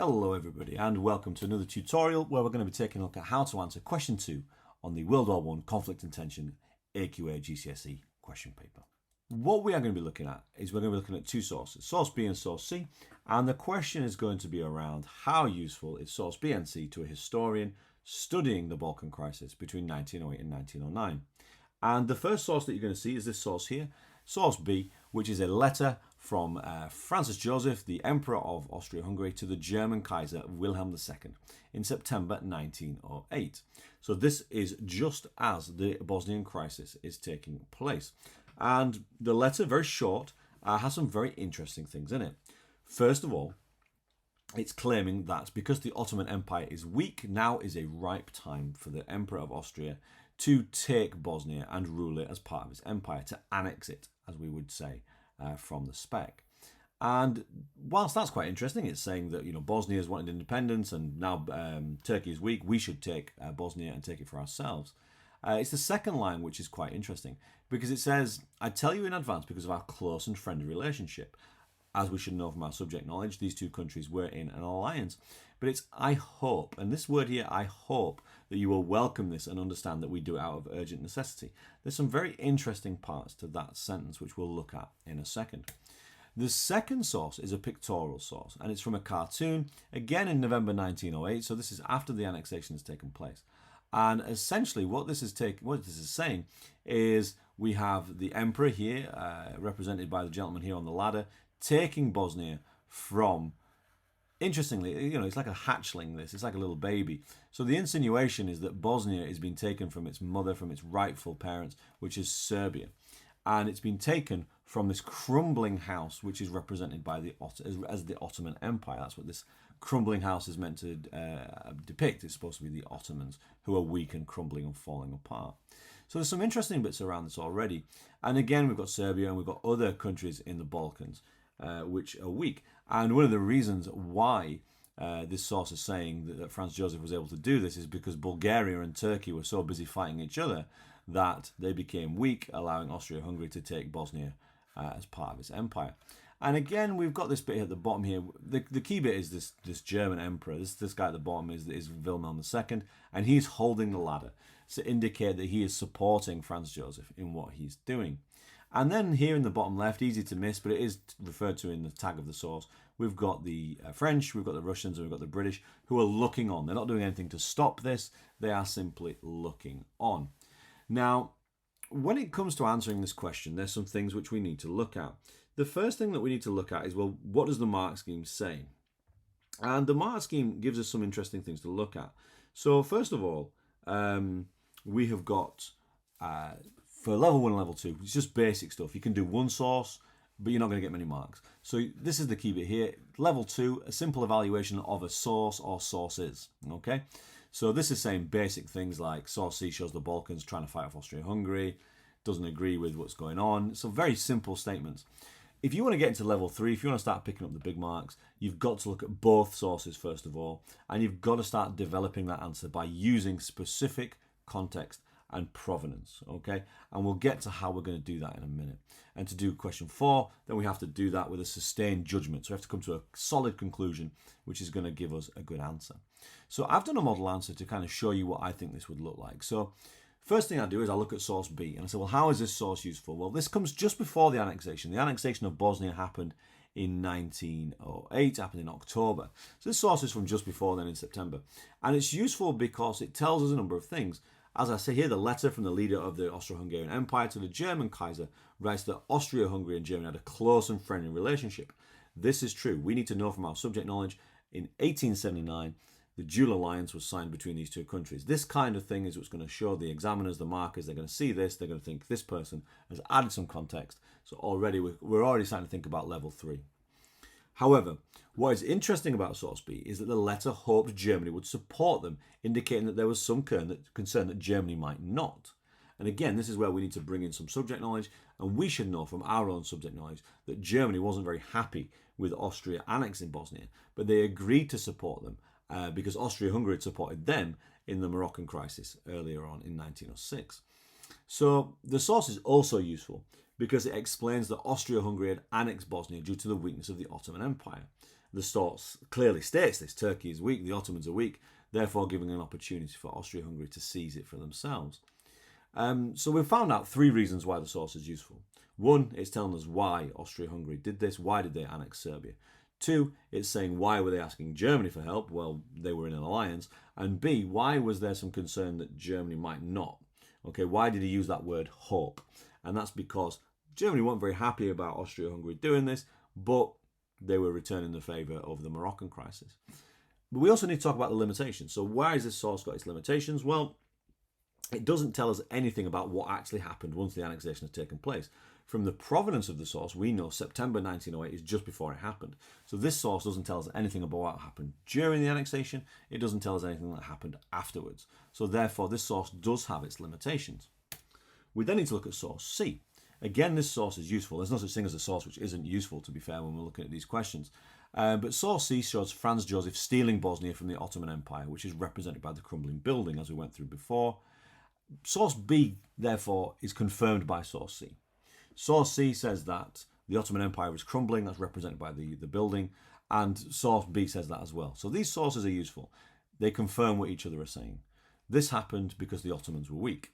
Hello everybody and welcome to another tutorial where we're going to be taking a look at how to answer question 2 on the WW1 Conflict and Tension AQA GCSE question paper. What we are going to be looking at is we're going to be looking at two sources, source B and source C, and the question is going to be around how useful is source B and C to a historian studying the Balkan crisis between 1908 and 1909. And the first source that you're going to see is this source here, source B, which is a letter from Francis Joseph, the Emperor of Austria-Hungary, to the German Kaiser Wilhelm II in September 1908. So this is just as the Bosnian crisis is taking place. And the letter, very short, has some very interesting things in it. First of all, it's claiming that because the Ottoman Empire is weak, now is a ripe time for the Emperor of Austria to take Bosnia and rule it as part of his empire, to annex it, as we would say, from the spec. And whilst that's quite interesting, it's saying that, you know, Bosnia has wanted independence and now Turkey is weak, we should take Bosnia and take it for ourselves. It's the second line which is quite interesting, because it says, I tell you in advance because of our close and friendly relationship. As we should know from our subject knowledge, these two countries were in an alliance. But it's I hope, and this word here, I hope, that you will welcome this and understand that we do it out of urgent necessity. There's some very interesting parts to that sentence which we'll look at in a second. The second source is a pictorial source, and it's from a cartoon, again in November 1908, so this is after the annexation has taken place. And essentially what this is saying is we have the emperor here, represented by the gentleman here on the ladder, taking Bosnia from, interestingly, you know, it's like a hatchling, it's like a little baby. So the insinuation is that Bosnia is being taken from its mother, from its rightful parents, which is Serbia. And it's been taken from this crumbling house, which is represented by as the Ottoman Empire. That's what this crumbling house is meant to depict. It's supposed to be the Ottomans, who are weak and crumbling and falling apart. So there's some interesting bits around this already. And again, we've got Serbia and we've got other countries in the Balkans which are weak. And one of the reasons why this source is saying that Franz Joseph was able to do this is because Bulgaria and Turkey were so busy fighting each other that they became weak, allowing Austria-Hungary to take Bosnia as part of its empire. And again, we've got this bit here at the bottom here. The key bit is this German emperor. This guy at the bottom is Wilhelm II, and he's holding the ladder to indicate that he is supporting Franz Joseph in what he's doing. And then here in the bottom left, easy to miss, but it is referred to in the tag of the source, we've got the French, we've got the Russians, and we've got the British, who are looking on. They're not doing anything to stop this. They are simply looking on. Now, when it comes to answering this question, there's some things which we need to look at. The first thing that we need to look at is, well, what does the mark scheme say? And the mark scheme gives us some interesting things to look at. So first of all, we have got, for level 1 and level 2, it's just basic stuff. You can do one source, but you're not going to get many marks. So this is the key bit here. Level 2, a simple evaluation of a source or sources, okay? So this is saying basic things like source C shows the Balkans trying to fight off Austria-Hungary, doesn't agree with what's going on. So very simple statements. If you want to get into level 3, if you want to start picking up the big marks, you've got to look at both sources first of all, and you've got to start developing that answer by using specific context and provenance, okay? And we'll get to how we're going to do that in a minute. And to do question 4, then we have to do that with a sustained judgment. So we have to come to a solid conclusion, which is going to give us a good answer. So I've done a model answer to kind of show you what I think this would look like. So first thing I do is I look at source B and I say, well, how is this source useful? Well, this comes just before the annexation. The annexation of Bosnia happened in 1908, happened in October. So this source is from just before then in September. And it's useful because it tells us a number of things. As I say here, the letter from the leader of the Austro-Hungarian Empire to the German Kaiser writes that Austria-Hungary and Germany had a close and friendly relationship. This is true. We need to know from our subject knowledge, in 1879, the dual alliance was signed between these two countries. This kind of thing is what's going to show the examiners, the markers, they're going to see this, they're going to think this person has added some context. So already we're already starting to think about level 3. However, what is interesting about source B is that the letter hoped Germany would support them, indicating that there was some concern that Germany might not. And again, this is where we need to bring in some subject knowledge, and we should know from our own subject knowledge that Germany wasn't very happy with Austria annexing Bosnia, but they agreed to support them because Austria-Hungary had supported them in the Moroccan crisis earlier on in 1906. So the source is also useful because it explains that Austria-Hungary had annexed Bosnia due to the weakness of the Ottoman Empire. the source clearly states this: Turkey is weak, the Ottomans are weak, therefore giving an opportunity for Austria-Hungary to seize it for themselves. So we've found out 3 reasons why the source is useful. 1, it's telling us why Austria-Hungary did this. Why did they annex Serbia? 2, it's saying why were they asking Germany for help? Well, they were in an alliance. And B, why was there some concern that Germany might not? Okay, why did he use that word hope? And that's because Germany weren't very happy about Austria-Hungary doing this, but they were returning the favour over the Moroccan crisis. But we also need to talk about the limitations. So why has this source got its limitations? Well, it doesn't tell us anything about what actually happened once the annexation has taken place. From the provenance of the source, we know September 1908 is just before it happened. So this source doesn't tell us anything about what happened during the annexation. It doesn't tell us anything that happened afterwards. So therefore, this source does have its limitations. We then need to look at source C. Again, this source is useful. There's no such thing as a source which isn't useful, to be fair, when we're looking at these questions. But source C shows Franz Joseph stealing Bosnia from the Ottoman Empire, which is represented by the crumbling building, as we went through before. Source B, therefore, is confirmed by source C. Source C says that the Ottoman Empire is crumbling, that's represented by the building, and source B says that as well. So these sources are useful. They confirm what each other are saying. This happened because the Ottomans were weak.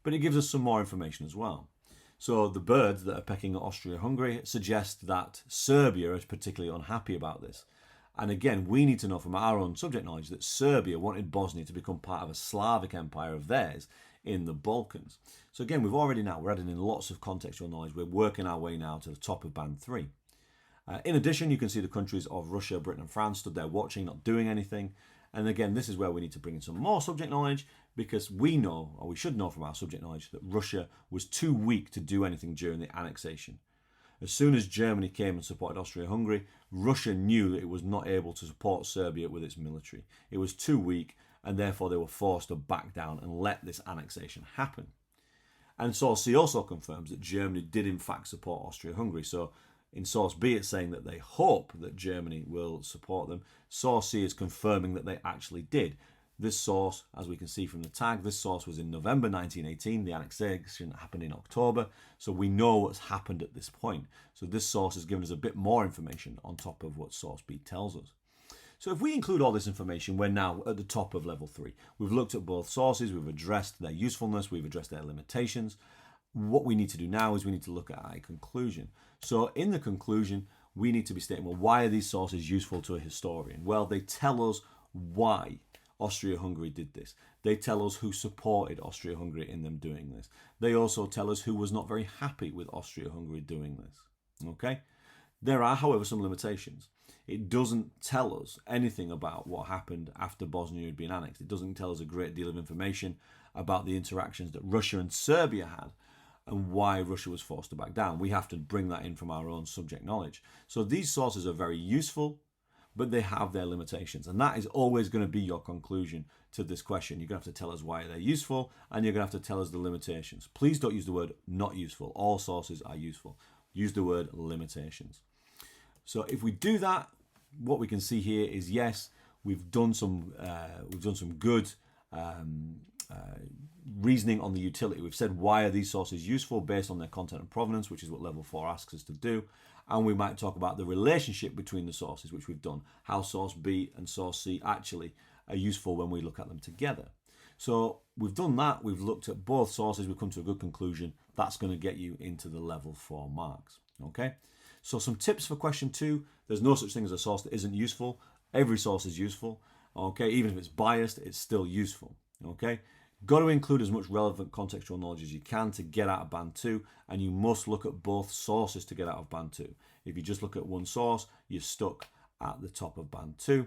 But it gives us some more information as well. So the birds that are pecking at Austria-Hungary suggest that Serbia is particularly unhappy about this. And again, we need to know from our own subject knowledge that Serbia wanted Bosnia to become part of a Slavic empire of theirs in the Balkans. So again, we're adding in lots of contextual knowledge. We're working our way now to the top of band 3. In addition, you can see the countries of Russia, Britain and France stood there watching, not doing anything. And again, this is where we need to bring in some more subject knowledge, because we know, or we should know from our subject knowledge, that Russia was too weak to do anything during the annexation. As soon as Germany came and supported Austria-Hungary, Russia knew that it was not able to support Serbia with its military. It was too weak, and therefore they were forced to back down and let this annexation happen. And source C also confirms that Germany did in fact support Austria-Hungary. So in source B, it's saying that they hope that Germany will support them. Source C is confirming that they actually did. This source, as we can see from the tag, this source was in November 1918. The annexation happened in October. So we know what's happened at this point. So this source has given us a bit more information on top of what source B tells us. So if we include all this information, we're now at the top of level 3. We've looked at both sources, we've addressed their usefulness, we've addressed their limitations. What we need to do now is we need to look at a conclusion. So in the conclusion, we need to be stating, well, why are these sources useful to a historian? Well, they tell us why Austria-Hungary did this. They tell us who supported Austria-Hungary in them doing this. They also tell us who was not very happy with Austria-Hungary doing this. Okay? There are, however, some limitations. It doesn't tell us anything about what happened after Bosnia had been annexed. It doesn't tell us a great deal of information about the interactions that Russia and Serbia had and why Russia was forced to back down. We have to bring that in from our own subject knowledge. So these sources are very useful, but they have their limitations. And that is always going to be your conclusion to this question. You're going to have to tell us why they're useful, and you're going to have to tell us the limitations. Please don't use the word not useful. All sources are useful. Use the word limitations. So if we do that, what we can see here is, yes, we've done some good reasoning on the utility. We've said why are these sources useful based on their content and provenance, which is what level 4 asks us to do. And we might talk about the relationship between the sources, which we've done, how source B and source C actually are useful when we look at them together. So we've done that. We've looked at both sources. We've come to a good conclusion. That's going to get you into the level 4 marks. Okay. So some tips for question 2. There's no such thing as a source that isn't useful. Every source is useful. Okay. Even if it's biased, it's still useful. Okay. Got to include as much relevant contextual knowledge as you can to get out of band 2, and you must look at both sources to get out of band 2. If you just look at one source, you're stuck at the top of band 2.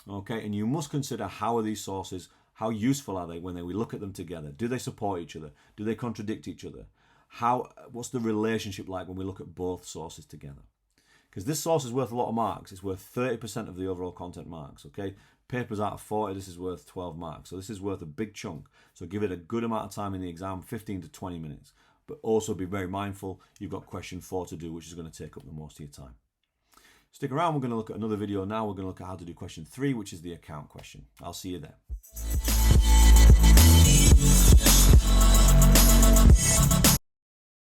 Okay, and you must consider how are these sources, how useful are they when we look at them together? Do they support each other? Do they contradict each other? What's the relationship like when we look at both sources together? Because this source is worth a lot of marks. It's worth 30% of the overall content marks, okay? Papers out of 40, this is worth 12 marks. So this is worth a big chunk. So give it a good amount of time in the exam, 15 to 20 minutes. But also be very mindful, you've got question 4 to do, which is going to take up the most of your time. Stick around, we're going to look at another video now. We're going to look at how to do question 3, which is the account question. I'll see you there.